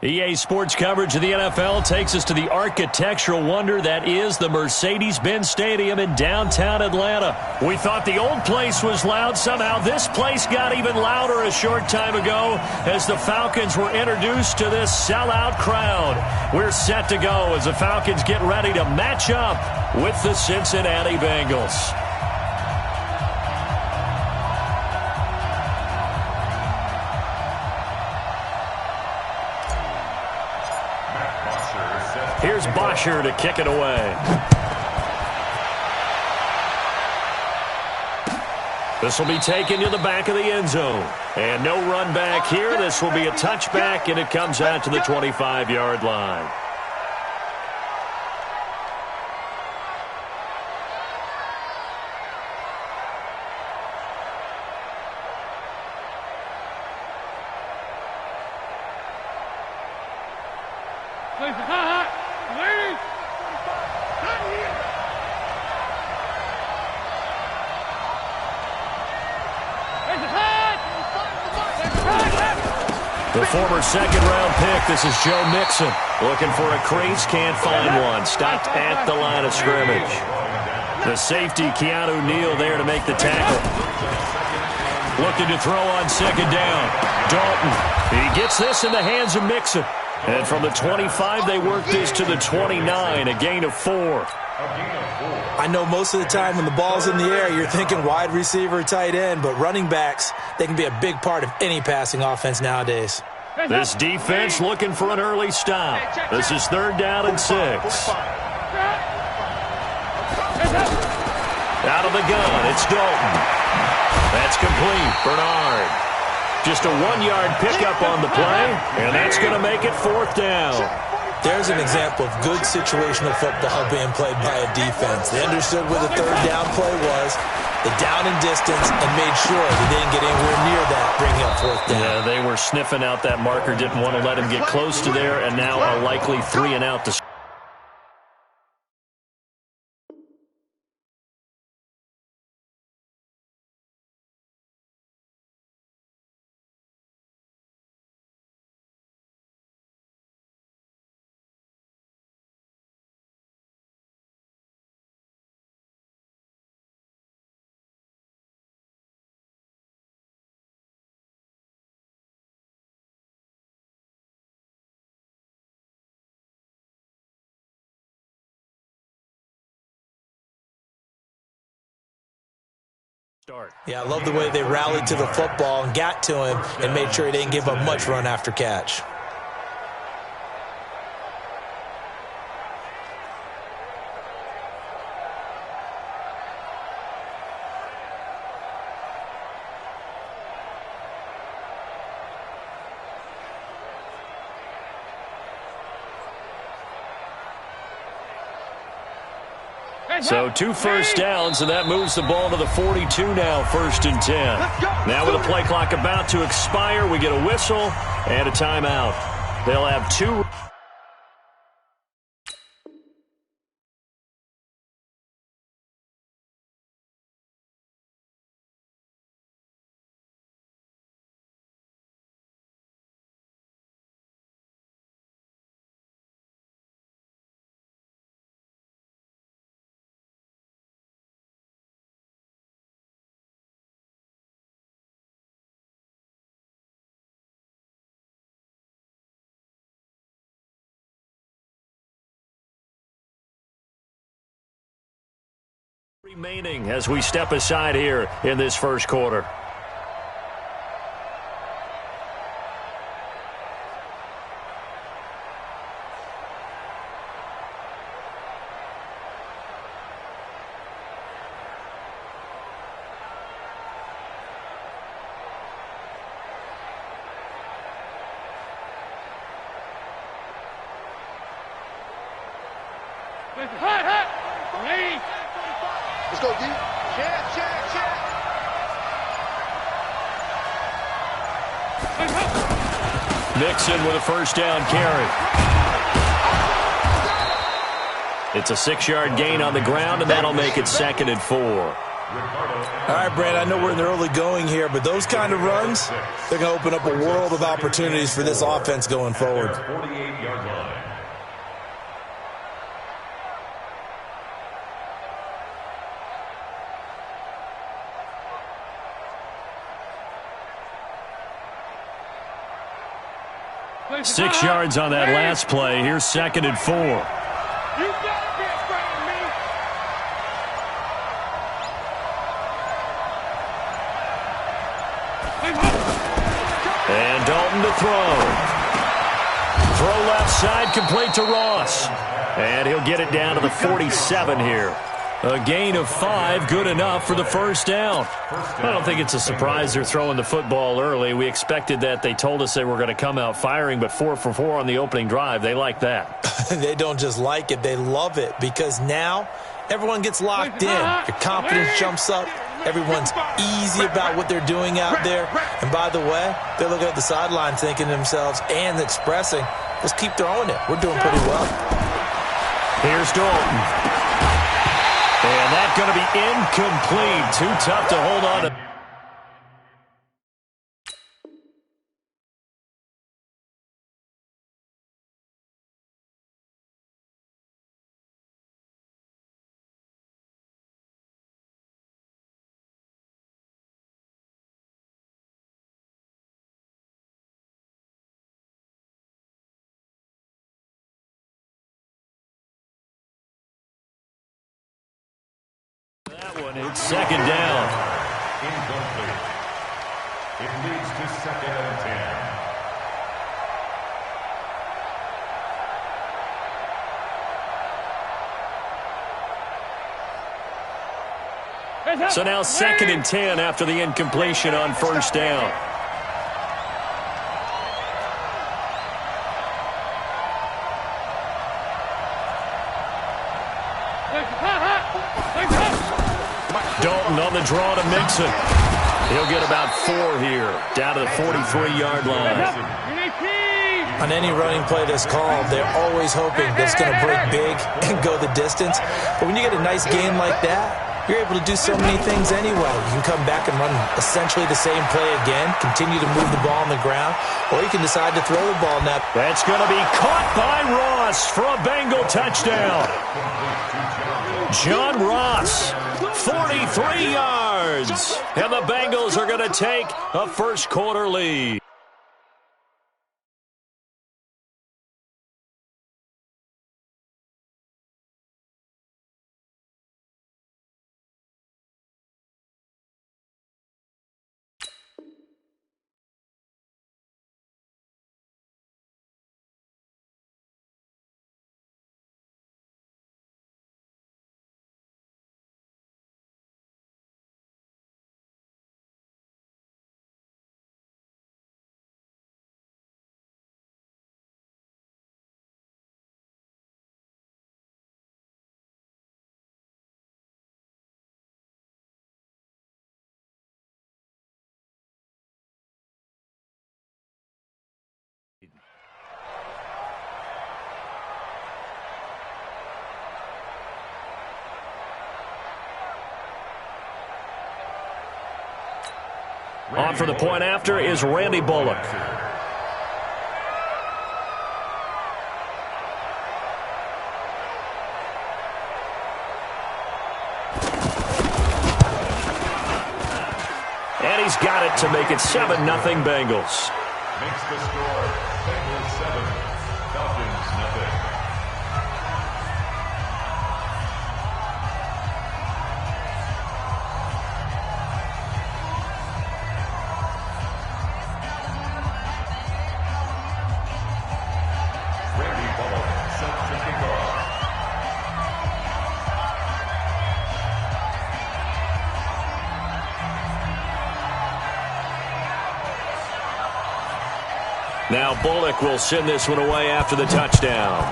EA Sports coverage of the NFL takes us to the architectural wonder that is the Mercedes-Benz Stadium in downtown Atlanta. We thought the old place was loud. Somehow this place got even louder a short time ago as the Falcons were introduced to this sellout crowd. We're set to go as the Falcons get ready to match up with the Cincinnati Bengals. Here's Bosher to kick it away. This will be taken to the back of the end zone. And no run back here. This will be a touchback, and it comes out to the 25-yard line. The former second-round pick, this is Joe Mixon. Looking for a crease, can't find one. Stopped at the line of scrimmage. The safety, Keanu Neal, there to make the tackle. Looking to throw on second down. Dalton, he gets this in the hands of Mixon. And from the 25, they work this to the 29, a gain of 4. I know most of the time when the ball's in the air, you're thinking wide receiver, tight end, but running backs, they can be a big part of any passing offense nowadays. This defense looking for an early stop. This is 3rd down and 6. Out of the gun, it's Dalton. That's complete. Bernard. Just a 1-yard pickup on the play, and that's going to make it 4th down. There's an example of good situational football being played by a defense. They understood where the 3rd down play was, the down and distance, and made sure they didn't get anywhere near that, bringing up 4th down. Yeah, they were sniffing out that marker, didn't want to let him get close to there, and now a likely 3 and out to start. Yeah, I love the way they rallied to the football and got to him and made sure he didn't give up much run after catch. So 2 first downs, and that moves the ball to the 42 now, 1st and 10. Now with the play clock about to expire, we get a whistle and a timeout. They'll have 2. Remaining as we step aside here in this first quarter. Let's go, D. Check. Mixon with a first down carry. It's a 6-yard gain on the ground, and that'll make it 2nd and 4. All right, Brand, I know we're in the early going here, but those kind of runs, they're going to open up a world of opportunities for this offense going forward. 48-yard line. Six yards on that last play. Here's 2nd and 4. You gotta be afraid of me. And Dalton to throw. Throw left side, complete to Ross. And he'll get it down to the 47 here. A gain of 5, good enough for the first down. I don't think it's a surprise they're throwing the football early. We expected that. They told us they were going to come out firing, but 4 for 4 on the opening drive. They like that. They don't just like it, they love it, because now everyone gets locked in. Your confidence jumps up. Everyone's easy about what they're doing out there. And by the way, they're looking at the sideline thinking to themselves and expressing, let's keep throwing it. We're doing pretty well. Here's Dalton. And that's going to be incomplete. Too tough to hold on to. It's 2nd down. Incomplete. It leads to 2nd and 10. So now 2nd and 10 after the incompletion on first down. Dalton on the draw to Mixon. He'll get about 4 here, down to the 43-yard line. On any running play that's called, they're always hoping that it's going to break big and go the distance. But when you get a nice game like that, you're able to do so many things anyway. You can come back and run essentially the same play again, continue to move the ball on the ground, or you can decide to throw the ball now. That's going to be caught by Ross for a Bengal touchdown. John Ross, 43 yards. And the Bengals are going to take a first-quarter lead. On for the point after is Randy Bullock. And he's got it to make it 7-0 Bengals. Makes the score Bengals 7, Falcons 0. Now Bullock will send this one away after the touchdown.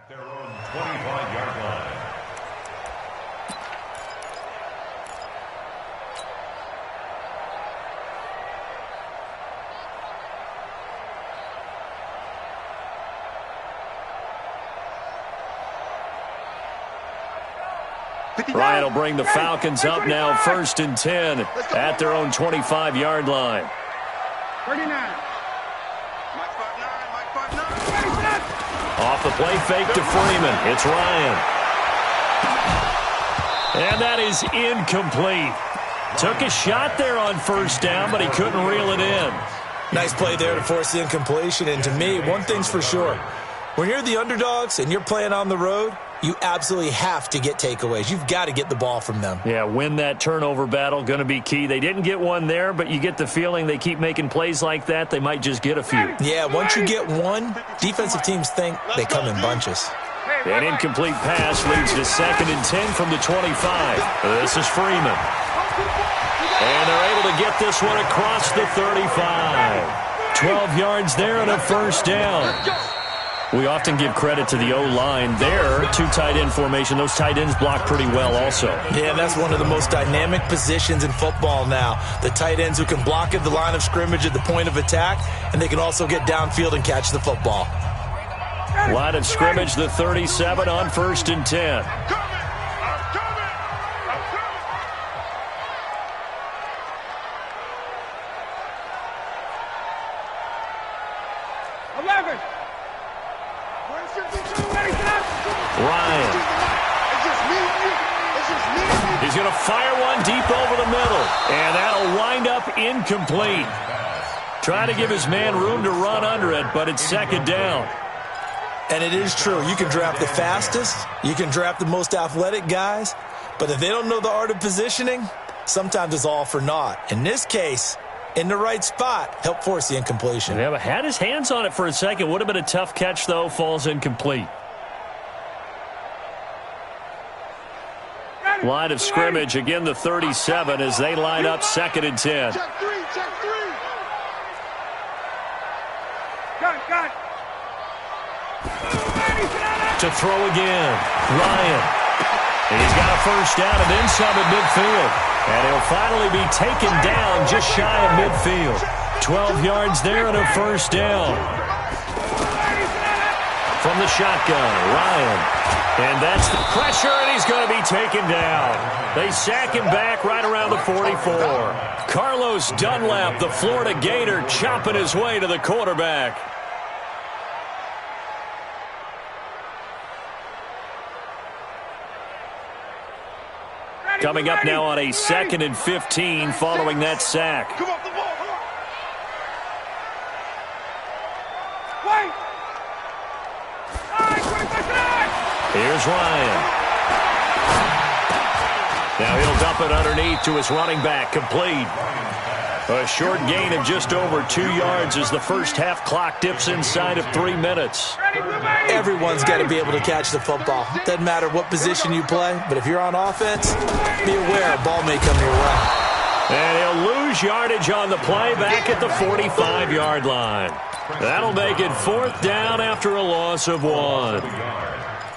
Their own 25-yard line. Ryan will bring the Falcons up now 1st and 10 at their own 25-yard line. 39. Off the play fake to Freeman. It's Ryan. And that is incomplete. Took a shot there on 1st down, but he couldn't reel it in. Nice play there to force the incompletion. And to me, one thing's for sure. When you're the underdogs and you're playing on the road, you absolutely have to get takeaways. You've got to get the ball from them. Yeah, win that turnover battle, going to be key. They didn't get one there, but you get the feeling they keep making plays like that, they might just get a few. Yeah, once you get one, defensive teams think they come in bunches. An incomplete pass leads to 2nd and 10 from the 25. This is Freeman. And they're able to get this one across the 35. 12 yards there and a 1st down. We often give credit to the O-line there. 2 tight end formation. Those tight ends block pretty well also. Yeah, that's one of the most dynamic positions in football now. The tight ends who can block at the line of scrimmage at the point of attack, and they can also get downfield and catch the football. Line of scrimmage, the 37 on 1st and 10. Ryan. He's going to fire one deep over the middle. And that'll wind up incomplete. Trying to give his man room to run under it, but it's 2nd down. And it is true. You can draft the fastest. You can draft the most athletic guys. But if they don't know the art of positioning, sometimes it's all for naught. In this case, in the right spot, help force the incompletion. Yeah, but had his hands on it for a second. Would have been a tough catch, though. Falls incomplete. Line of scrimmage, again the 37 as they line up 2nd and 10. Check 3, check 3. Got. To throw again, Ryan. And he's got a 1st down and then some at midfield. And he'll finally be taken down just shy of midfield. 12 yards there and a 1st down. From the shotgun, Ryan. And that's the pressure, and he's going to be taken down. They sack him back right around the 44. Carlos Dunlap, the Florida Gator, chopping his way to the quarterback. Coming up now on a 2nd and 15 following that sack. Come off the ball. Wait. Here's Ryan. Now he'll dump it underneath to his running back, complete. A short gain of just over 2 yards as the 1st half clock dips inside of 3 minutes. Everyone's got to be able to catch the football. Doesn't matter what position you play, but if you're on offense, be aware a ball may come your way. And he'll lose yardage on the play back at the 45-yard line. That'll make it 4th down after a loss of 1.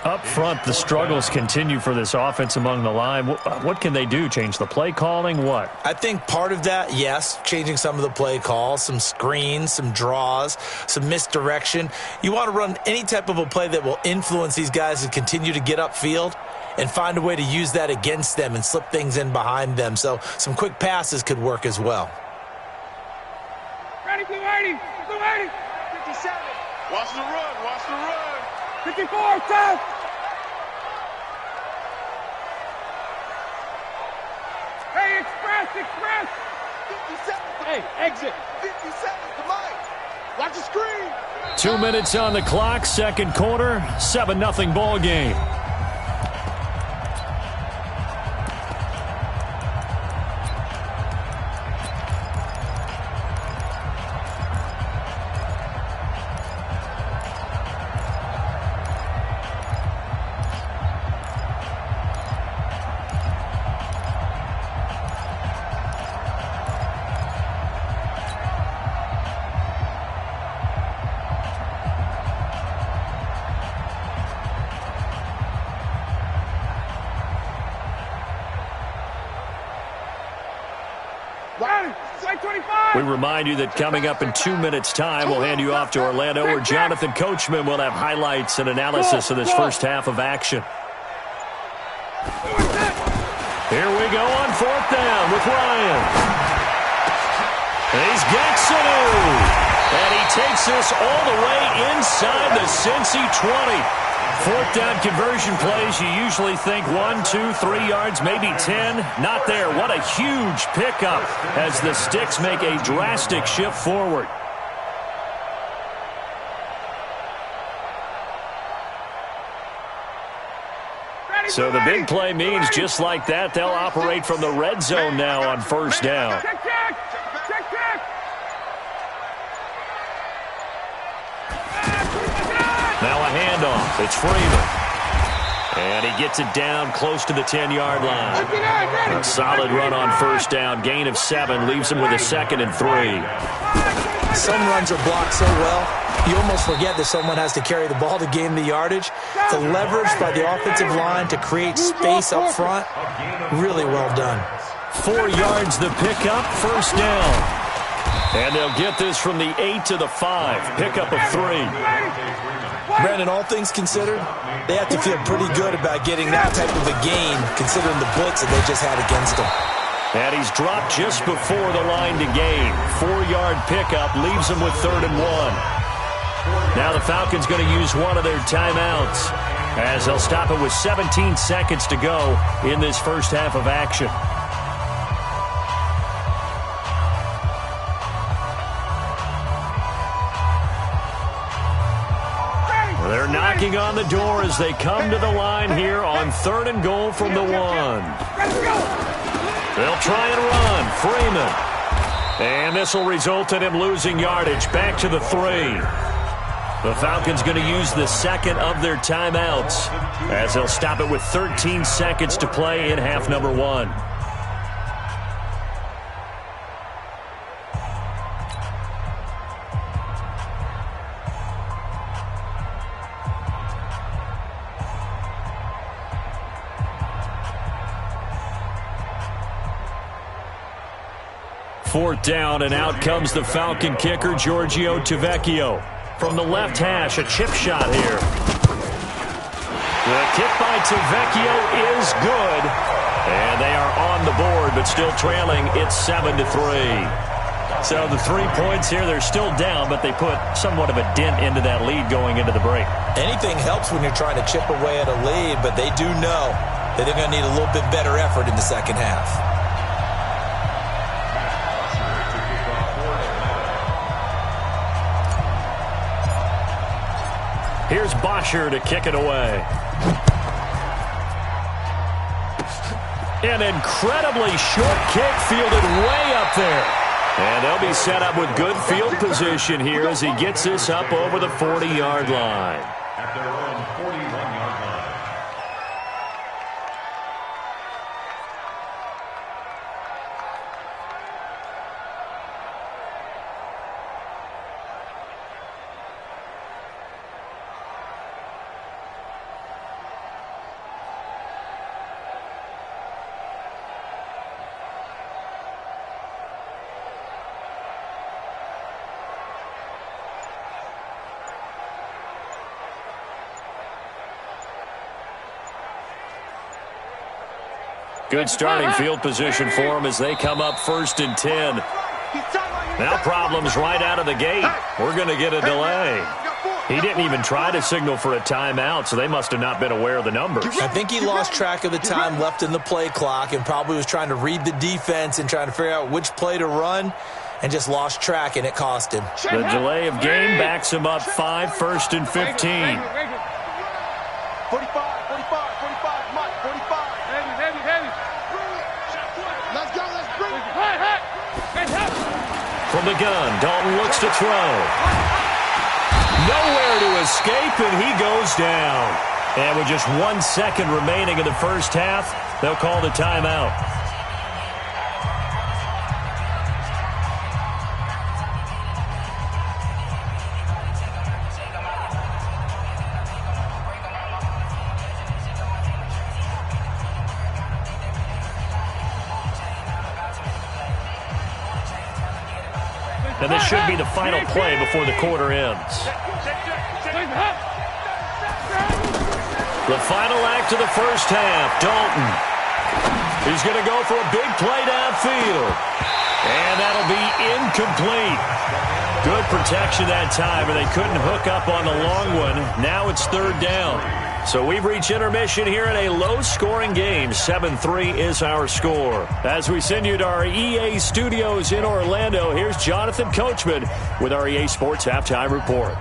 Up front, the struggles continue for this offense among the line. What can they do? Change the play calling? What? I think part of that, yes, changing some of the play calls, some screens, some draws, some misdirection. You want to run any type of a play that will influence these guys to continue to get upfield and find a way to use that against them and slip things in behind them. So some quick passes could work as well. Ready, blue 80. 57. Watch the run. 54, tough. Hey, express. 57. Hey, exit. 57, come on. Watch the screen. 2 minutes on the clock, 2nd quarter, 7-0 ball game. We remind you that coming up in 2 minutes' time, we'll hand you off to Orlando, where Jonathan Coachman will have highlights and analysis of this first half of action. Here we go on 4th down with Ryan. He's got Sanu. And he takes this all the way inside the Cincy 20. 4th down conversion plays, you usually think 1, 2, 3 yards, maybe 10. Not there. What a huge pickup as the Sticks make a drastic shift forward. So the big play means just like that, they'll operate from the red zone now on 1st down. Now a handoff. It's Freeman. And he gets it down close to the 10-yard line. A solid run on 1st down. Gain of 7 leaves him with a 2nd and 3. Some runs are blocked so well, you almost forget that someone has to carry the ball to gain the yardage. The leverage by the offensive line to create space up front, really well done. 4 yards the pickup, 1st down. And they'll get this from the 8 to the 5. Pickup of 3. Brandon, all things considered, they have to feel pretty good about getting that type of a gain, considering the blitz that they just had against them. And he's dropped just before the line to gain. 4-yard pickup leaves him with 3rd and 1. Now the Falcons going to use one of their timeouts as they'll stop it with 17 seconds to go in this first half of action. They're knocking on the door as they come to the line here on 3rd and goal from the 1. They'll try and run. Freeman. And this will result in him losing yardage. Back to the 3. The Falcons going to use the 2nd of their timeouts as they'll stop it with 13 seconds to play in half number 1. Fourth down, and out comes the Falcon kicker, Giorgio Tavecchio. From the left hash, a chip shot here. The kick by Tavecchio is good. And they are on the board, but still trailing. It's 7-3. So the 3 points here, they're still down, but they put somewhat of a dent into that lead going into the break. Anything helps when you're trying to chip away at a lead, but they do know that they're going to need a little bit better effort in the second half. Here's Bosher to kick it away. An incredibly short kick fielded way up there. And they'll be set up with good field position here as he gets this up over the 40-yard line. At their own 41-yard line. Good starting field position for them as they come up 1st and 10. Now problems right out of the gate. We're going to get a delay. He didn't even try to signal for a timeout, so they must have not been aware of the numbers. I think he lost track of the time left in the play clock and probably was trying to read the defense and trying to figure out which play to run and just lost track, and it cost him. The delay of game backs him up 5, 1st and 15. 45. From the gun, Dalton looks to throw. Nowhere to escape, and he goes down. And with just 1 second remaining in the first half, they'll call the timeout. And this should be the final play before the quarter ends. The final act of the first half, Dalton. He's going to go for a big play downfield. And that'll be incomplete. Good protection that time, and they couldn't hook up on the long one. Now it's third down. So we've reached intermission here in a low-scoring game. 7-3 is our score. As we send you to our EA studios in Orlando, here's Jonathan Coachman with our EA Sports Halftime Report.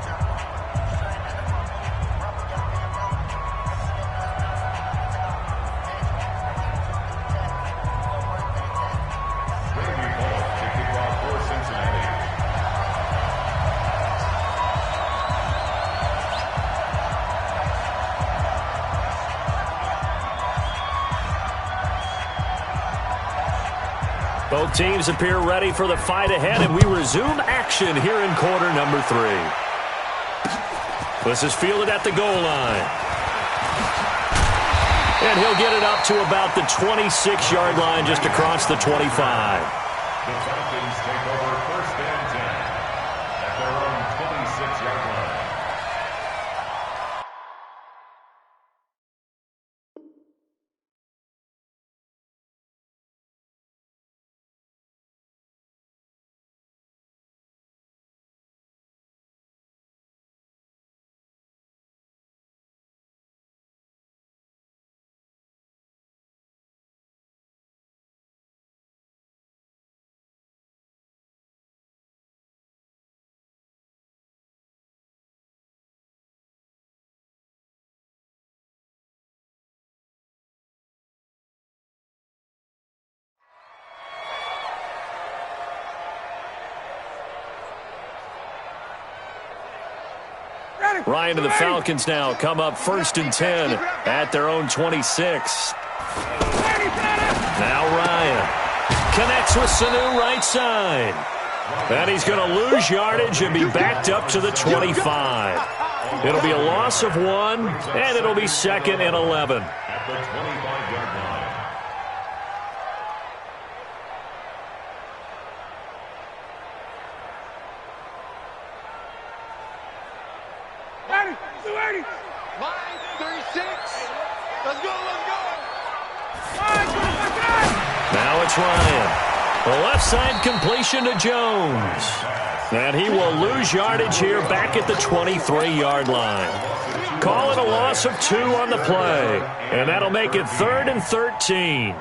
Both teams appear ready for the fight ahead, and we resume action here in quarter number 3. This is fielded at the goal line. And he'll get it up to about the 26-yard line, just across the 25. The Falcons take over first and 10 at their own 26-yard line. Ryan and the Falcons now come up first and 10 at their own 26. Now Ryan connects with Sanu right side. And he's going to lose yardage and be backed up to the 25. It'll be a loss of 1, and it'll be 2nd and 11. At the 25-yard line. Line 36. Let's go, let's go. Now it's Ryan. The left side completion to Jones. And he will lose yardage here back at the 23-yard line. Call it a loss of 2 on the play. And that'll make it 3rd and 13.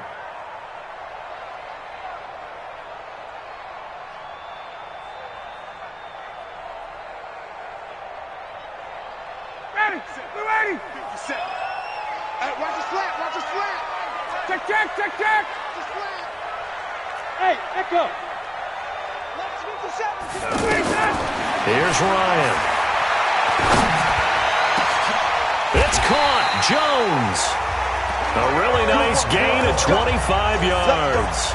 Check. Hey, echo. Here's Ryan. It's caught. Jones. A really nice gain of 25 yards.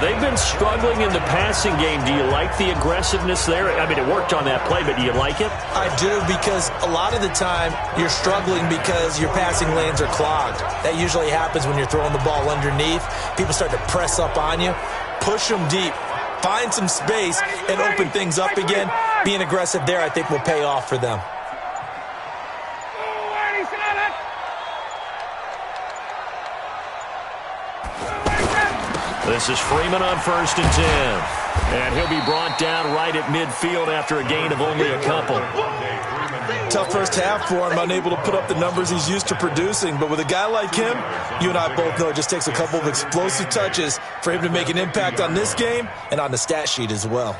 They've been struggling in the passing game. Do you like the aggressiveness there? I mean, it worked on that play, but do you like it? I do, because a lot of the time you're struggling because your passing lanes are clogged. That usually happens when you're throwing the ball underneath. People start to press up on you. Push them deep. Find some space and open things up again. Being aggressive there, I think, will pay off for them. This is Freeman on 1st and 10. And he'll be brought down right at midfield after a gain of only a couple. Tough first half for him, unable to put up the numbers he's used to producing. But with a guy like him, you and I both know it just takes a couple of explosive touches for him to make an impact on this game and on the stat sheet as well.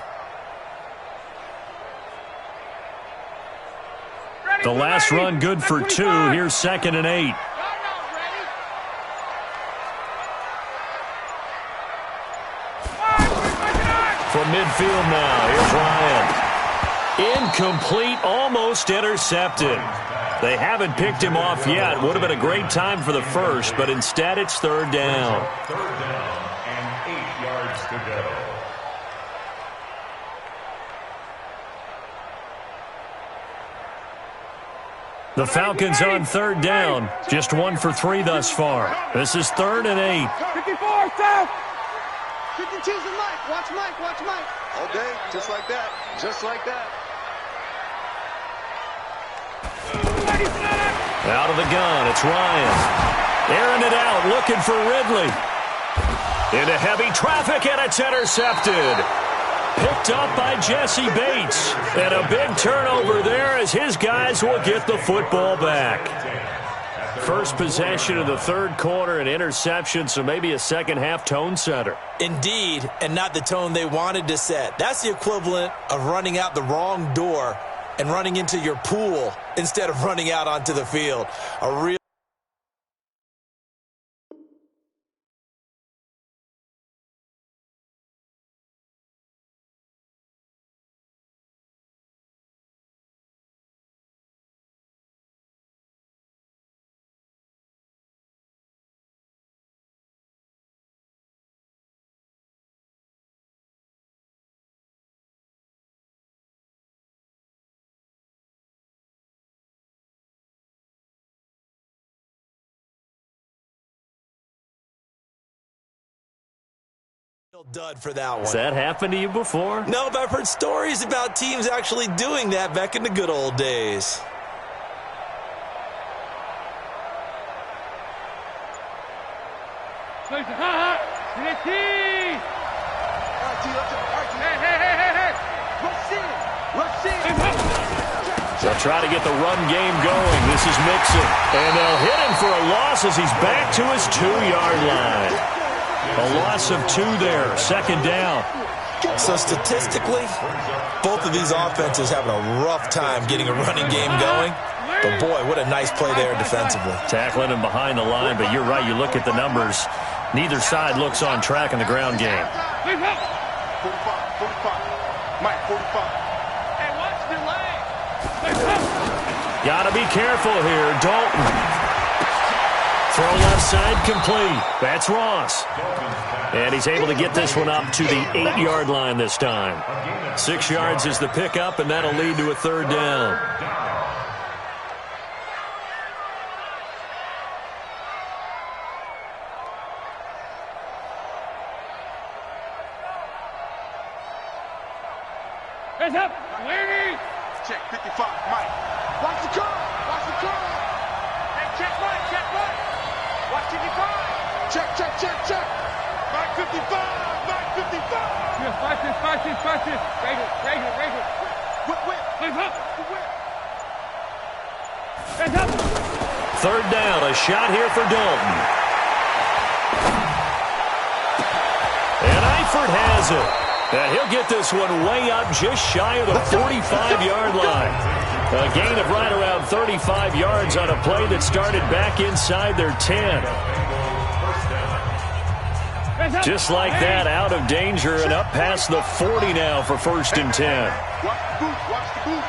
The last run good for 2. Here's 2nd and 8. From midfield now, here's Ryan. Incomplete, almost intercepted. They haven't picked him off yet. Would have been a great time for the first, but instead it's 3rd down. 3rd down and 8 yards to go. The Falcons on 3rd down. Just 1 for 3 thus far. This is 3rd and 8. 54, stop. 52's the Mike. Watch Mike. Watch Mike. All day, just like that. Just like that. Out of the gun, it's Ryan. Airing it out, looking for Ridley. Into heavy traffic, and it's intercepted. Picked up by Jesse Bates. And a big turnover there as his guys will get the football back. First possession of the third quarter, an interception, so maybe a second-half tone setter. Indeed, and not the tone they wanted to set. That's the equivalent of running out the wrong door and running into your pool instead of running out onto the field. A real dud for that one. Has that happened to you before? No, but I've heard stories about teams actually doing that back in the good old days. They'll try to get the run game going. This is Mixon. And they'll hit him for a loss as he's back to his 2-yard line. A loss of 2 there, second down. So statistically, both of these offenses having a rough time getting a running game going. But boy, what a nice play there defensively. Tackling him behind the line, but you're right, you look at the numbers. Neither side looks on track in the ground game. 45. Mike, 45. Hey, watch the lane. Got to be careful here. Dalton. Throw left side complete. That's Ross. And he's able to get this one up to the 8-yard line this time. 6 yards is the pickup, and that'll lead to a third down. Hands up. Lady. Check 55. Mike. Watch the car. Watch the car. Hey, check Mike. Check Mike. Watch 55. Check. Mike 55. Mike 55. Yeah, watch this. Regular. Whip. Hands up. Hands up. Third down. A shot here for Dalton. And Eifert has it. And he'll get this one way up just shy of the 45-yard line. A gain of right around 35 yards on a play that started back inside their 10. Just like that, out of danger and up past the 40 now for 1st and 10. Watch the boot.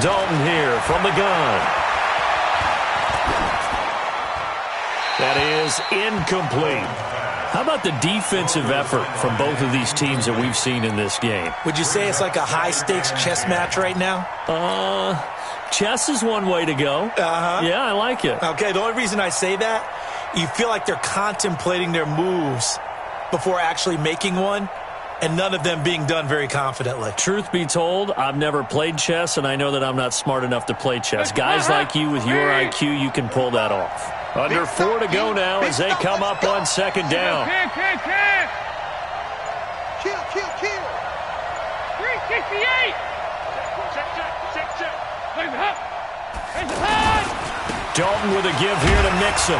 Dalton here from the gun. That is incomplete. How about the defensive effort from both of these teams that we've seen in this game? Would you say it's like a high-stakes chess match right now? Chess is one way to go. Uh-huh. Yeah, I like it. Okay, the only reason I say that, you feel like they're contemplating their moves before actually making one, and none of them being done very confidently. Truth be told, I've never played chess, and I know that I'm not smart enough to play chess. Guys like you with your IQ, you can pull that off. Under 4 to go now as they come up on second down. Kill. 368. Check. Dalton with a give here to Mixon.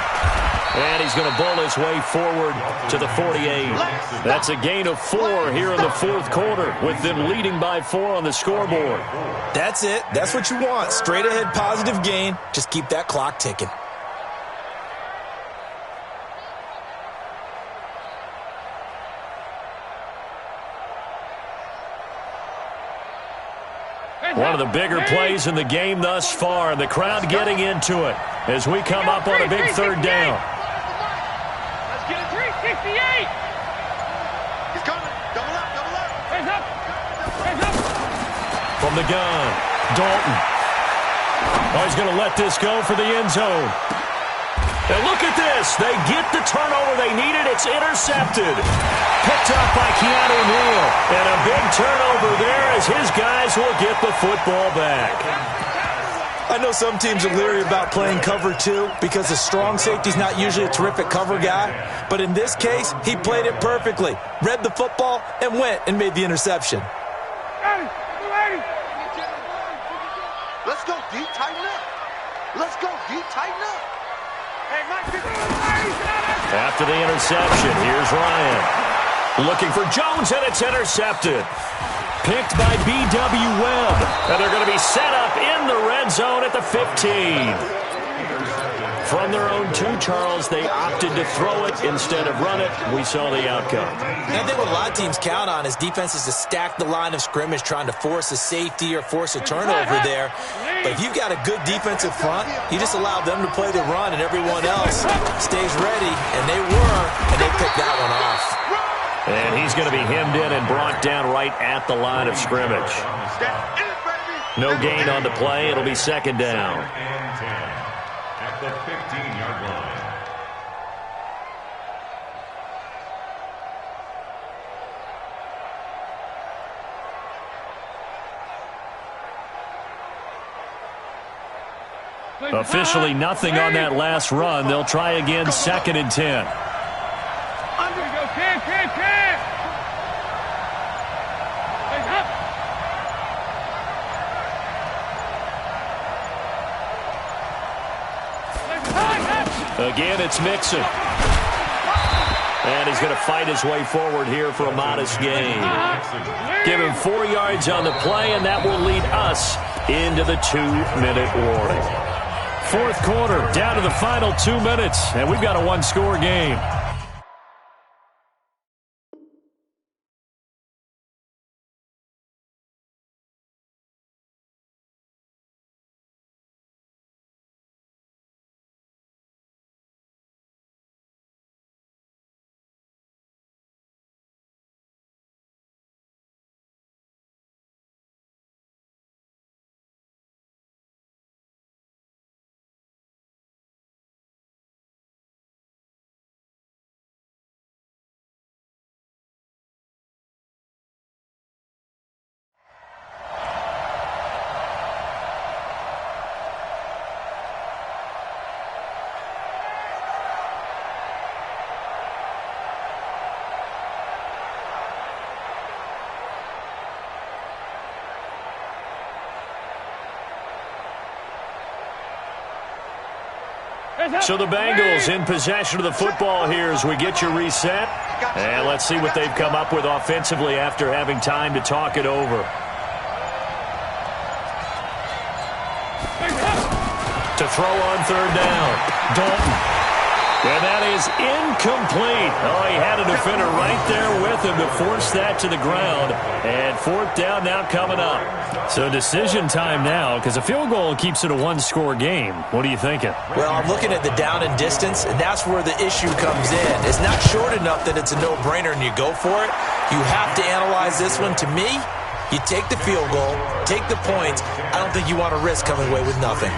And he's going to bowl his way forward to the 48. That's a gain of 4 here in the fourth quarter, with them leading by 4 on the scoreboard. That's it. That's what you want. Straight ahead positive gain. Just keep that clock ticking. One of the bigger plays in the game thus far, and the crowd getting into it as we come up on a big third down. Let's get it. 368. He's coming. Double up. From the gun, Dalton. Oh, he's going to let this go for the end zone. And look at this. They get the turnover they needed. It's intercepted. Picked up by Keanu Neal. And a big turnover there as his guys will get the football back. I know some teams are leery about playing cover 2 because the strong safety's not usually a terrific cover guy. But in this case, he played it perfectly. Read the football and went and made the interception. Let's go deep, tighten up. Let's go deep, tighten up. After the interception, here's Ryan. Looking for Jones, and it's intercepted. Picked by B.W. Webb. And they're going to be set up in the red zone at the 15. From their own 2, Charles, they opted to throw it instead of run it. We saw the outcome. I think what a lot of teams count on is defenses to stack the line of scrimmage, trying to force a safety or force a turnover there. But if you've got a good defensive front, you just allow them to play the run and everyone else stays ready. And they were, and they picked that one off. And he's going to be hemmed in and brought down right at the line of scrimmage. No gain on the play. It'll be second down. At the 15-yard line. Officially nothing on that last run. They'll try again, second and 10. Again, it's Mixon. And he's going to fight his way forward here for a modest gain. Give him 4 yards on the play, and that will lead us into the 2-minute warning. Fourth quarter, down to the final 2 minutes, and we've got a one-score game. So the Bengals in possession of the football here as we get you reset. And let's see what they've come up with offensively after having time to talk it over. To throw on third down, Dalton. And that is incomplete. Oh, he had a defender right there with him to force that to the ground. And fourth down now coming up. So decision time now, because a field goal keeps it a one-score game. What are you thinking? Well, I'm looking at the down and distance, and that's where the issue comes in. It's not short enough that it's a no-brainer and you go for it. You have to analyze this one. To me, you take the field goal, take the points. I don't think you want to risk coming away with nothing.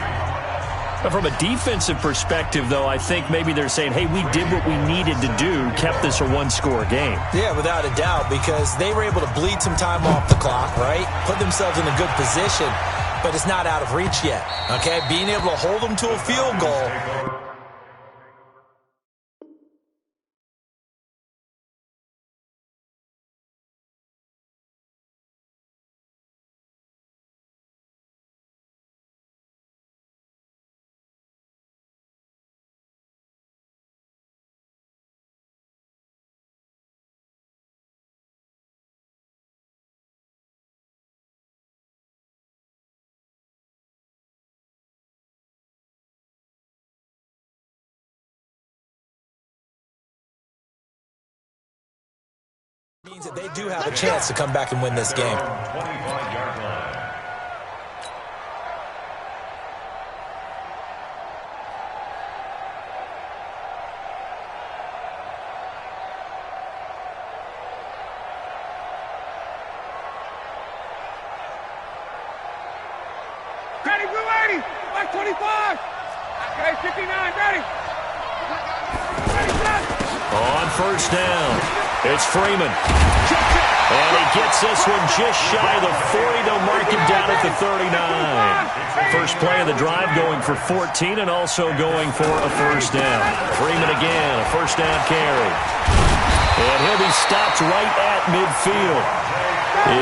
From a defensive perspective, though, I think maybe they're saying, hey, we did what we needed to do, kept this a one-score game. Yeah, without a doubt, because they were able to bleed some time off the clock, right? Put themselves in a good position, but it's not out of reach yet, okay? Being able to hold them to a field goal. Means that they do have a chance to come back and win this game. 25-yard line. 280. Back 25. Okay, 59. Ready. On first down, it's Freeman. And he gets this one just shy of the 40. They'll mark him down at the 39. First play of the drive going for 14 and also going for a first down. Freeman again, a first down carry. And he'll be stopped right at midfield.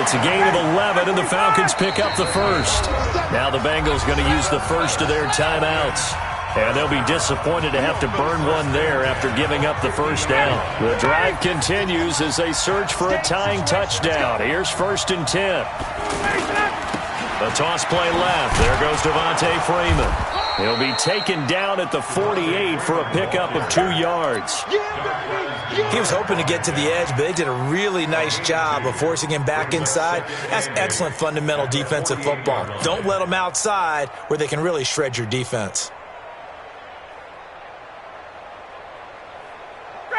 It's a gain of 11, and the Falcons pick up the first. Now the Bengals going to use the first of their timeouts. And they'll be disappointed to have to burn one there after giving up the first down. The drive continues as they search for a tying touchdown. Here's 1st and 10. The toss play left. There goes Devontae Freeman. He'll be taken down at the 48 for a pickup of 2 yards. He was hoping to get to the edge, but they did a really nice job of forcing him back inside. That's excellent fundamental defensive football. Don't let them outside where they can really shred your defense.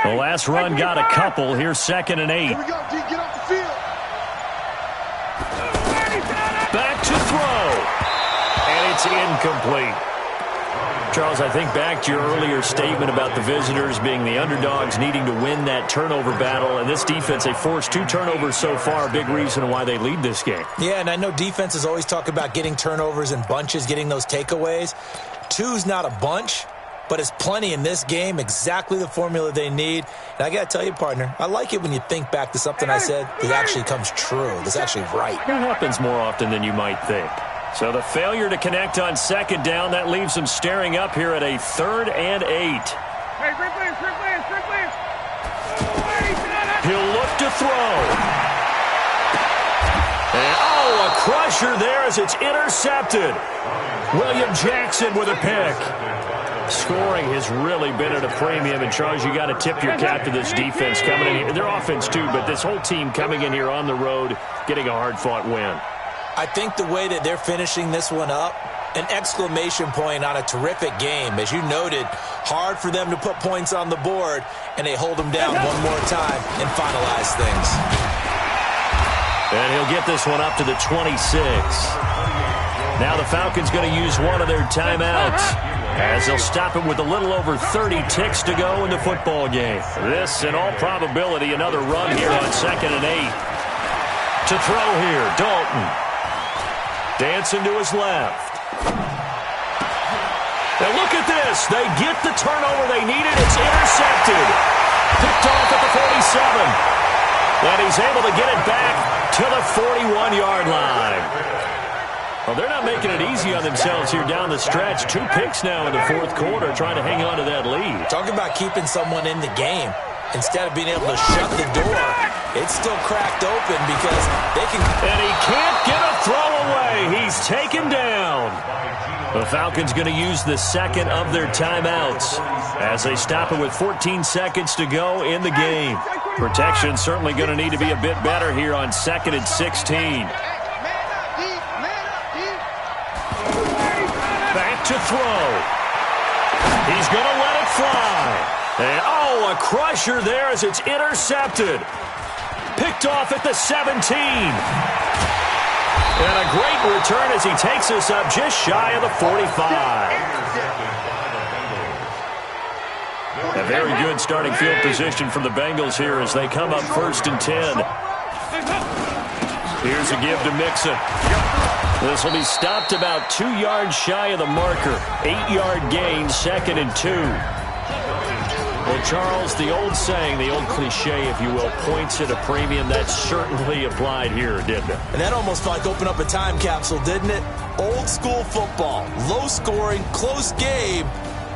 The last run got a couple. Here's 2nd and 8. Here we go, D. Get off the field. Back to throw. And it's incomplete. Charles, I think back to your earlier statement about the visitors being the underdogs needing to win that turnover battle. And this defense, they forced 2 turnovers so far. A big reason why they lead this game. Yeah, and I know defenses always talk about getting turnovers in bunches, getting those takeaways. 2's not a bunch, but it's plenty in this game, exactly the formula they need. And I got to tell you, partner, I like it when you think back to something I said that actually comes true, that's actually right. That happens more often than you might think. So the failure to connect on 2nd down, that leaves them staring up here at a 3rd and 8. Hey, Strickland. He'll look to throw. And, a crusher there as it's intercepted. William Jackson with a pick. Scoring has really been at a premium, and Charles, you got to tip your cap to this defense coming in here. Their offense too, but this whole team coming in here on the road, getting a hard-fought win. I think the way that they're finishing this one up, an exclamation point on a terrific game. As you noted, hard for them to put points on the board, and they hold them down one more time and finalize things. And he'll get this one up to the 26. Now the Falcons going to use one of their timeouts, as they'll stop it with a little over 30 ticks to go in the football game. This, in all probability, another run here on 2nd and 8. To throw here, Dalton. Dancing to his left. And look at this. They get the turnover they needed. It's intercepted. Picked off at the 47. And he's able to get it back to the 41-yard line. Well, they're not making it easy on themselves here down the stretch. 2 picks now in the 4th quarter, trying to hang on to that lead. Talk about keeping someone in the game. Instead of being able to shut the door, it's still cracked open because they can... And he can't get a throw away. He's taken down. The Falcons going to use the 2nd of their timeouts as they stop it with 14 seconds to go in the game. Protection certainly going to need to be a bit better here on 2nd and 16. Back to throw. He's going to let it fly. And, a crusher there as it's intercepted. Picked off at the 17. And a great return as he takes us up just shy of the 45. A very good starting field position from the Bengals here as they come up 1st and 10. Here's a give to Mixon. This will be stopped about 2 yards shy of the marker. 8-yard gain, 2nd and 2. Well, Charles, the old saying, the old cliche, if you will, points at a premium, that certainly applied here, didn't it? And that almost felt like opened up a time capsule, didn't it? Old school football, low scoring, close game.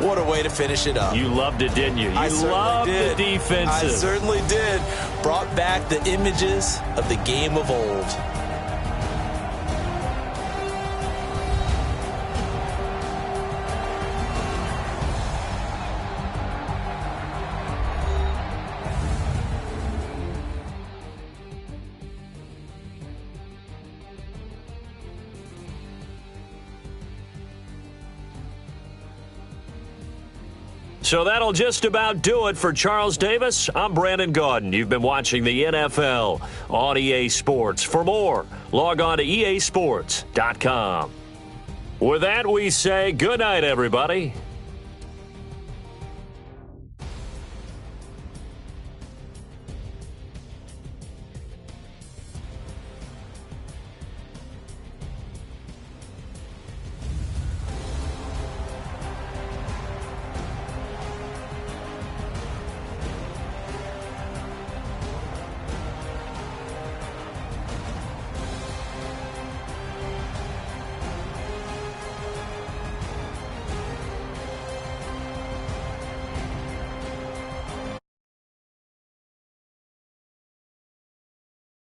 What a way to finish it up. You loved it, didn't you? I loved did. The defensive. I certainly did. Brought back the images of the game of old. So that'll just about do it for Charles Davis. I'm Brandon Gaudin. You've been watching the NFL on EA Sports. For more, log on to easports.com. With that, we say good night, everybody.